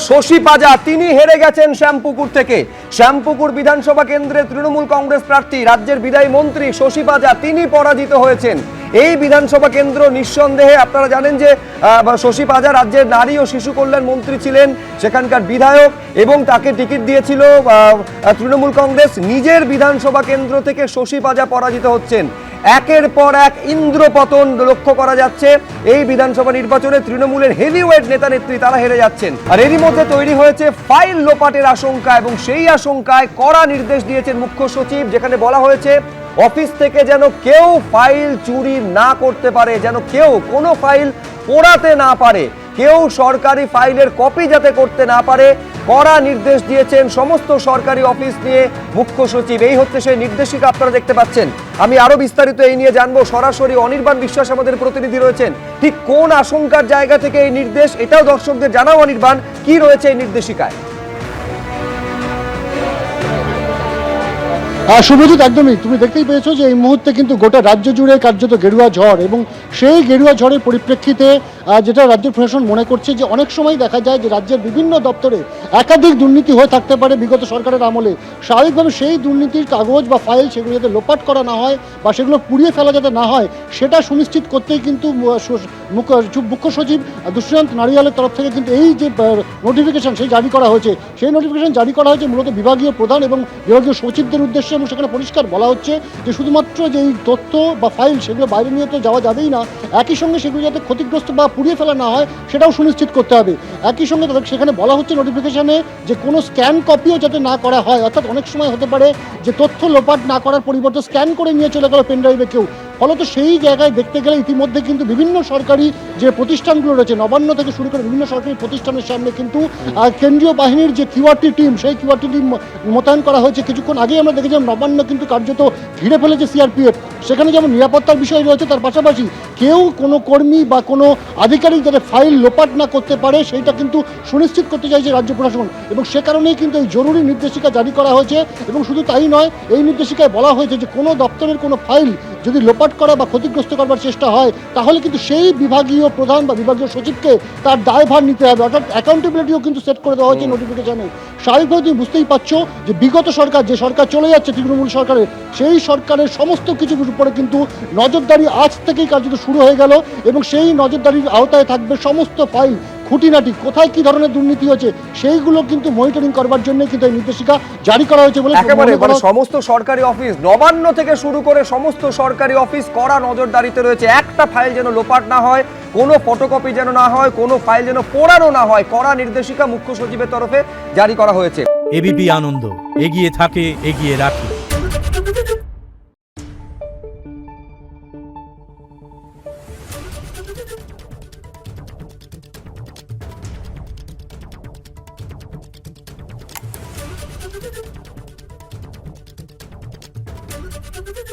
শশী পাজা তিনি হেরে গেছেন শ্যামপুকুর থেকে। শ্যামপুকুর বিধানসভা কেন্দ্রে তৃণমূল কংগ্রেস প্রার্থী রাজ্যের বিদায়ী মন্ত্রী শশী পাজা তিনি পরাজিত হয়েছেন। এই বিধানসভা কেন্দ্র নিঃসন্দেহে আপনারা জানেন যে শশী পাজা রাজ্যের নারী ও শিশু কল্যাণ মন্ত্রী ছিলেন, সেখানকার বিধায়ক, এবং তাকে টিকিট দিয়েছিল তৃণমূল কংগ্রেস। নিজের বিধানসভা কেন্দ্র থেকে শশী পাজা পরাজিত হচ্ছেন। একের পর এক ইন্দ্রপতন লক্ষ্য করা যাচ্ছে। এই বিধানসভা নির্বাচনে তৃণমূলের হেভিওয়েট নেতা নেত্রী তারা হেরে যাচ্ছেন। আর এরই মধ্যে তৈরি হয়েছে ফাইল লোপাটের আশঙ্কা, এবং সেই আশঙ্কায় কড়া নির্দেশ দিয়েছেন মুখ্য সচিব, যেখানে বলা হয়েছে অফিস থেকে যেন কেউ ফাইল চুরি না করতে পারে, যেন কেউ কোনো ফাইল পোড়াতে না পারে, কেউ সরকারি ফাইলের কপি যাতে করতে না পারে। কড়া নির্দেশ দিয়েছেন সমস্ত সরকারি অফিস নিয়ে মুখ্য সচিব। এই হচ্ছে সেই নির্দেশিকা আপনারা দেখতে পাচ্ছেন। আমি আরো বিস্তারিত এই নিয়ে জানবো, সরাসরি অনির্বাণ বিশ্বাস আমাদের প্রতিনিধি রয়েছেন। ঠিক কোন আশঙ্কার জায়গা থেকে এই নির্দেশ, এটাও দর্শকদের জানাও অনির্বাণ, কি রয়েছে এই নির্দেশিকায়? শুভজিৎ, একদমই তুমি দেখতেই পেয়েছো যে এই মুহূর্তে কিন্তু গোটা রাজ্য জুড়ে কার্যত গেরুয়া ঝড়, এবং সেই গেরুয়া ঝড়ের পরিপ্রেক্ষিতে যেটা রাজ্য প্রশাসন মনে করছে যে অনেক সময় দেখা যায় যে রাজ্যের বিভিন্ন দপ্তরে একাধিক দুর্নীতি হয়ে থাকতে পারে বিগত সরকারের আমলে। স্বাভাবিকভাবে সেই দুর্নীতির কাগজ বা ফাইল সেগুলো যাতে লোপাট করা না হয় বা সেগুলো পুড়িয়ে ফেলা যাতে না হয়, সেটা সুনিশ্চিত করতেই কিন্তু মুখ্য সচিব দুষ্যন্ত নারিয়ালের তরফ থেকে কিন্তু এই যে নোটিফিকেশন সেই জারি করা হয়েছে, সেই নোটিফিকেশন জারি করা হয়েছে মূলত বিভাগীয় প্রধান এবং বিভাগীয় সচিবদের উদ্দেশ্যে। এবং সেখানে পরিষ্কার বলা হচ্ছে যে শুধুমাত্র যে এই তথ্য বা ফাইল সেগুলো বাইরে নিয়ে তো যাওয়া যাবেই না, একই সঙ্গে সেগুলো যাতে ক্ষতিগ্রস্ত বা পুড়িয়ে ফেলা না হয় সেটাও সুনিশ্চিত করতে হবে। একই সঙ্গে তাদের সেখানে বলা হচ্ছে নোটিফিকেশনে যে কোনো স্ক্যান কপিও যাতে না করা হয়, অর্থাৎ অনেক সময় হতে পারে যে তথ্য লোপাট না করার পরিবর্তে স্ক্যান করে নিয়ে চলে গেল পেনড্রাইভে কেউ। ফলত সেই জায়গায় দেখতে গেলে ইতিমধ্যে কিন্তু বিভিন্ন সরকারি যে প্রতিষ্ঠানগুলো রয়েছে, নবান্ন থেকে শুরু করে বিভিন্ন সরকারি প্রতিষ্ঠানের সামনে কিন্তু কেন্দ্রীয় বাহিনীর যে কিউআরটি টিম, সেই কিউআরটি টিম মোতায়েন করা হয়েছে। কিছুক্ষণ আগেই আমরা দেখেছিলাম নবান্ন কিন্তু কার্যত ঘিরে ফেলেছে সিআরপিএফ। সেখানে যেমন নিরাপত্তার বিষয় রয়েছে, তার পাশাপাশি কেউ কোনো কর্মী বা কোনো আধিকারিক যাতে ফাইল লোপাট না করতে পারে সেইটা কিন্তু সুনিশ্চিত করতে চাইছে রাজ্য প্রশাসন, এবং সে কারণেই কিন্তু এই জরুরি নির্দেশিকা জারি করা হয়েছে। এবং শুধু তাই নয়, এই নির্দেশিকায় বলা হয়েছে যে কোনো দপ্তরের কোনো ফাইল যদি লোপাট করা বা ক্ষতিগ্রস্ত করবার চেষ্টা হয়, তাহলে কিন্তু সেই বিভাগীয় প্রধান বা বিভাগীয় সচিবকে তার দায়ভার নিতে হবে, অর্থাৎ অ্যাকাউন্টেবিলিটিও কিন্তু সেট করে দেওয়া হয়েছে নোটিফিকেশনে। স্বাভাবিকভাবে তুমি বুঝতেই পারছো যে বিগত সরকার, যে সরকার চলে যাচ্ছে তৃণমূল সরকারের, সেই সরকারের সমস্ত কিছুর উপরে কিন্তু নজরদারি আজ থেকেই কার্যত শুরু হয়ে গেল, এবং সেই নজরদারির আওতায় থাকবে সমস্ত ফাইল, খুঁটিনাটি কোথায় কি ধরনের দুর্নীতি হচ্ছে সেইগুলো কিন্তু মনিটরিং করবার জন্য কিন্তু এই নির্দেশিকা জারি করা হয়েছে বলে একেবারে সমস্ত সরকারি অফিস, নবান্ন থেকে শুরু করে সমস্ত সরকারি অফিস কড়া নজরদারিতে রয়েছে। একটা ফাইল যেন লোপাট না হয়, কোনো ফটোকপি যেন না হয়, কোনো ফাইল যেন পোড়ানো না হয়, কড়া নির্দেশিকা মুখ্য সচিবের তরফে জারি করা হয়েছে। এবিপি আনন্দ, এগিয়ে থাকে, এগিয়ে রাখে। Thank you.